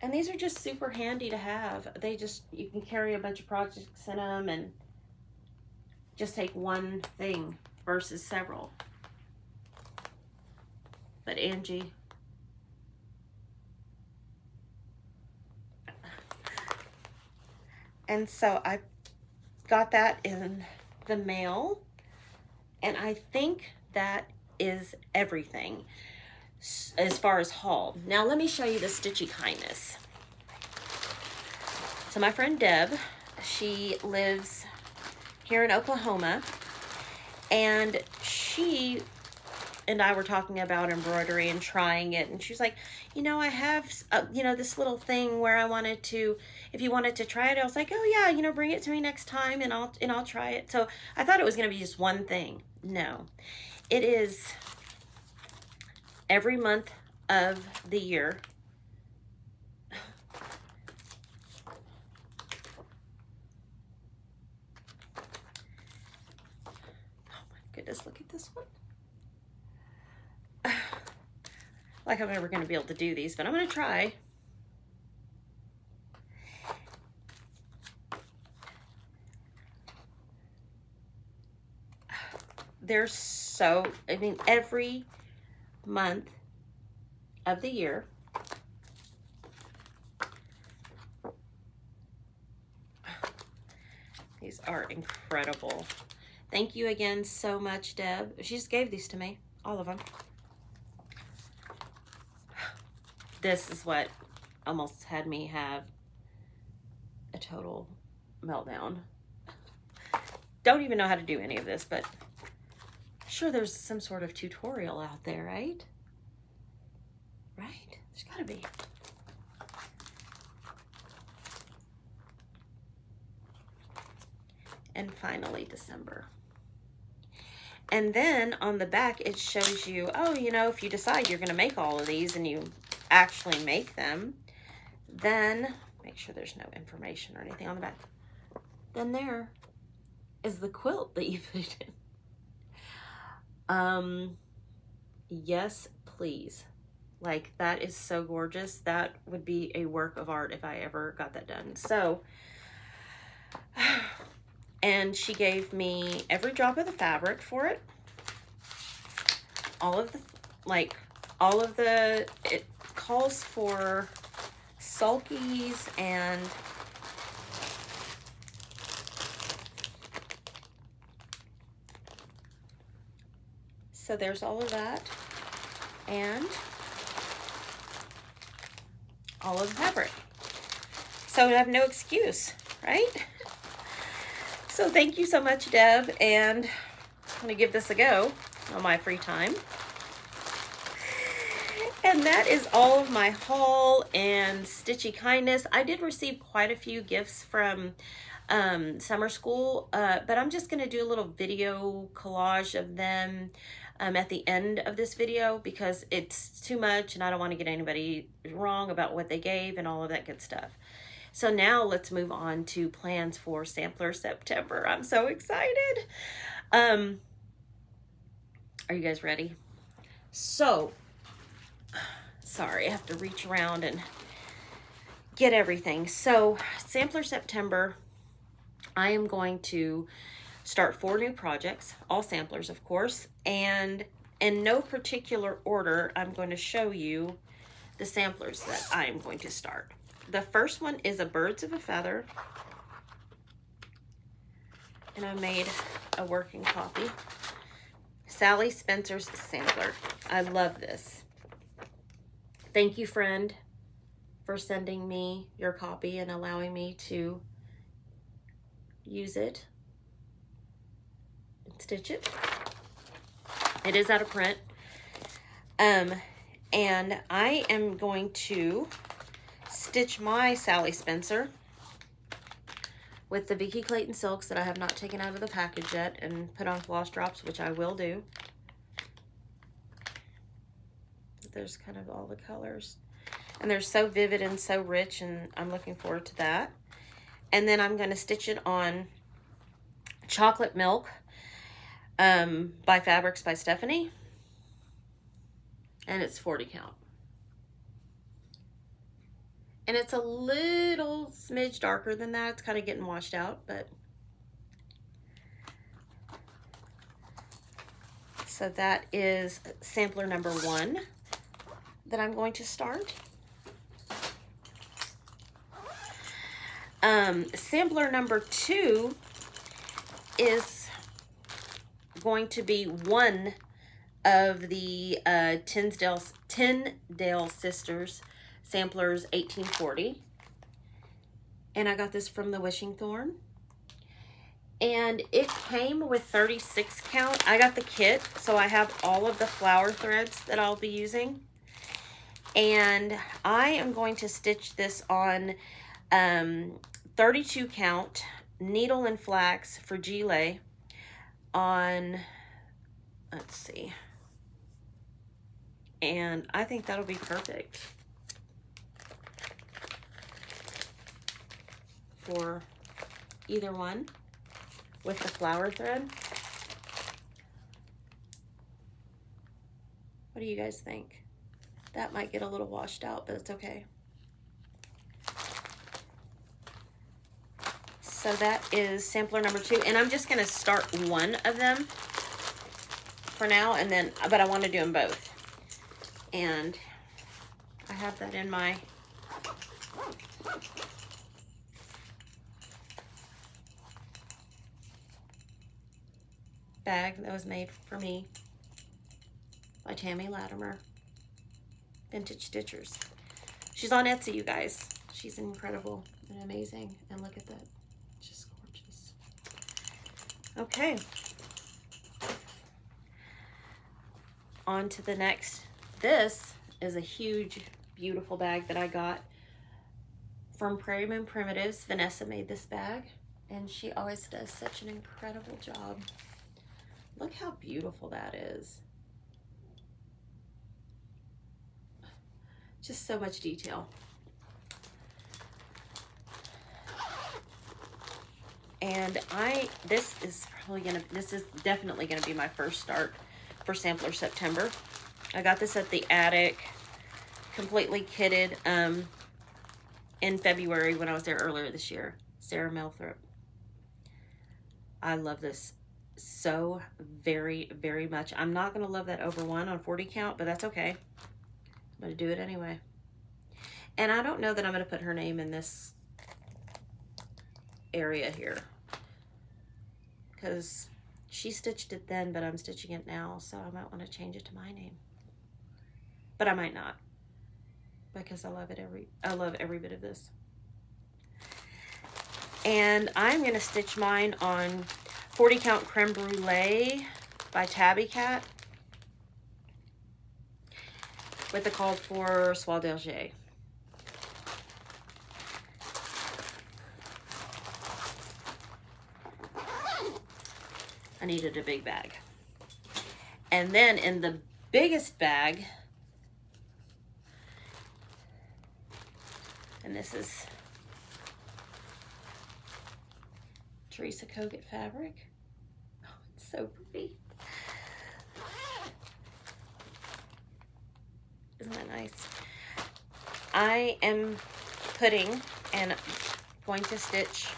And these are just super handy to have. They just, you can carry a bunch of projects in them and just take one thing versus several. But Angie, and so I got that in the mail, and I think that is everything as far as haul. Now let me show you the Stitchy Kindness. So my friend Deb, she lives here in Oklahoma, and she and I were talking about embroidery and trying it, and she's like, you know, I have you know, this little thing where I wanted to, if you wanted to try it. I was like, oh yeah, you know, bring it to me next time and I'll try it. So I thought it was going to be just one thing. No, it is every month of the year. Oh my goodness, look at this one. Like I'm never going to be able to do these, but I'm going to try. They're so, I mean, every month of the year. These are incredible. Thank you again so much, Deb. She just gave these to me, all of them. This is what almost had me have a total meltdown. Don't even know how to do any of this, but sure there's some sort of tutorial out there, right? Right? There's gotta be. And finally, December. And then on the back, it shows you, oh, you know, if you decide you're gonna make all of these and you actually make them, then make sure there's no information or anything on the back. Then there is the quilt that you put it in. Yes, please. Like, that is so gorgeous. That would be a work of art if I ever got that done. So, and she gave me every drop of the fabric for it. All of the, like, all of the, it calls for sulkies and so there's all of that and all of the fabric. So I have no excuse, right? So thank you so much, Deb, and I'm gonna give this a go on my free time. And that is all of my haul and Stitchy Kindness. I did receive quite a few gifts from summer school, but I'm just going to do a little video collage of them at the end of this video because it's too much and I don't want to get anybody wrong about what they gave and all of that good stuff. So now let's move on to plans for Sampler September. I'm so excited. Are you guys ready? So, sorry, I have to reach around and get everything. So Sampler September, I am going to start 4 new projects, all samplers of course, and in no particular order, I'm going to show you the samplers that I am going to start. The first one is a Birds of a Feather, and I made a working copy. Sally Spencer's sampler. I love this. Thank you, friend, for sending me your copy and allowing me to use it and stitch it. It is out of print. And I am going to stitch my Sally Spencer with the Vicki Clayton silks that I have not taken out of the package yet and put on floss drops, which I will do. There's kind of all the colors. And they're so vivid and so rich, and I'm looking forward to that. And then I'm going to stitch it on Chocolate Milk by Fabrics by Stephanie. And it's 40 count. And it's a little smidge darker than that. It's kind of getting washed out, but. So that is sampler number 1 that I'm going to start. Sampler number 2 is going to be one of the Tyndale Sisters samplers 1840. And I got this from the Wishing Thorn. And it came with 36 count. I got the kit, so I have all of the flower threads that I'll be using. And I am going to stitch this on 32 count needle and flax for gilet on, let's see. And I think that'll be perfect for either one with the flower thread. What do you guys think? That might get a little washed out, but it's okay. So that is sampler number 2, and I'm just gonna start one of them for now, and then, but I want to do them both. And I have that in my bag that was made for me by Tammy Latimer, Vintage Stitchers. She's on Etsy, you guys. She's incredible and amazing. And look at that, just gorgeous. Okay, on to the next. This is a huge, beautiful bag that I got from Prairie Moon Primitives. Vanessa made this bag, and she always does such an incredible job. Look how beautiful that is. Just so much detail. And this is definitely gonna be my first start for Sampler September. I got this at the Attic, completely kitted in February when I was there earlier this year. Sarah Melthrop. I love this so very, very much. I'm not gonna love that over 1 on 40 count, but that's okay. I'm gonna do it anyway. And I don't know that I'm gonna put her name in this area here, because she stitched it then, but I'm stitching it now, so I might want to change it to my name. But I might not, because I love every bit of this. And I'm gonna stitch mine on 40 count Creme Brulee by Tabby Cat with the called for Soie d'Alger. I needed a big bag. And then in the biggest bag, and this is Teresa Kogut fabric. Oh, it's so pretty. Isn't that nice? I am Pudding, and I'm going to stitch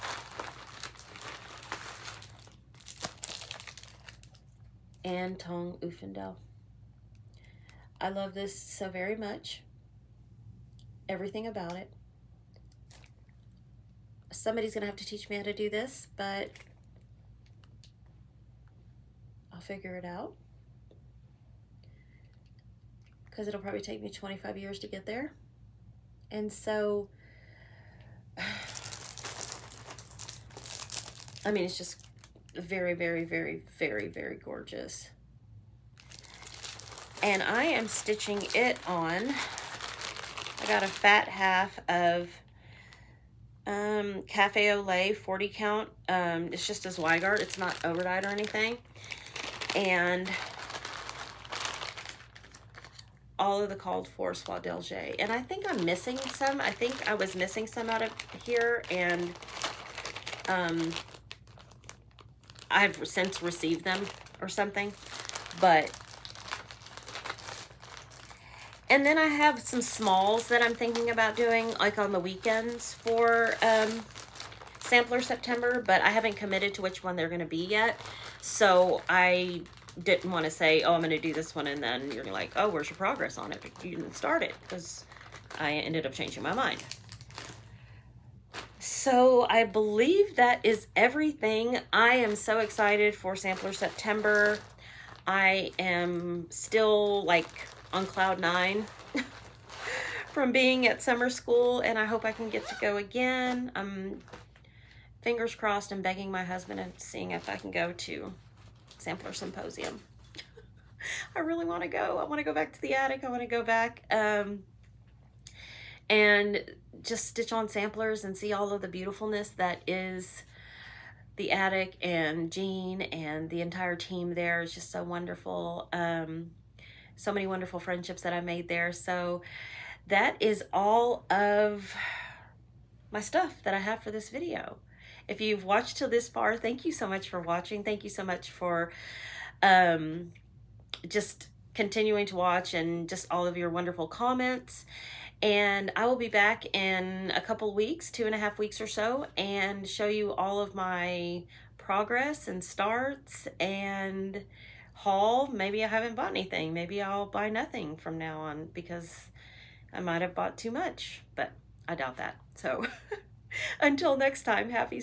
and Tong Uffendel. I love this so very much. Everything about it. Somebody's gonna have to teach me how to do this, but I'll figure it out, because it'll probably take me 25 years to get there. And so, I mean, it's just very, very, very, very, very gorgeous. And I am stitching it on, I got a fat half of Cafe au Lait 40 count. It's just a Zweigart, it's not overdyed or anything. And all of the called for Soie d'Alger. And I think I'm missing some. I think I was missing some out of here, and I've since received them or something. But, and then I have some smalls that I'm thinking about doing, like on the weekends for Sampler September, but I haven't committed to which one they're going to be yet. So I didn't want to say, oh, I'm going to do this one, and then you're like, oh, where's your progress on it? But you didn't start it, because I ended up changing my mind. So I believe that is everything. I am so excited for Sampler September. I am still like on cloud 9 from being at summer school, and I hope I can get to go again. I'm fingers crossed and begging my husband and seeing if I can go to Sampler Symposium. I really want to go. I want to go back to the attic. I want to go back and just stitch on samplers and see all of the beautifulness that is the attic, and Jean and the entire team there is just so wonderful. So many wonderful friendships that I made there. So that is all of my stuff that I have for this video. If you've watched till this far, thank you so much for watching. Thank you so much for just continuing to watch, and just all of your wonderful comments. And I will be back in a couple weeks, 2.5 weeks or so, and show you all of my progress and starts and haul. Maybe I haven't bought anything. Maybe I'll buy nothing from now on, because I might have bought too much, but I doubt that. So until next time, happy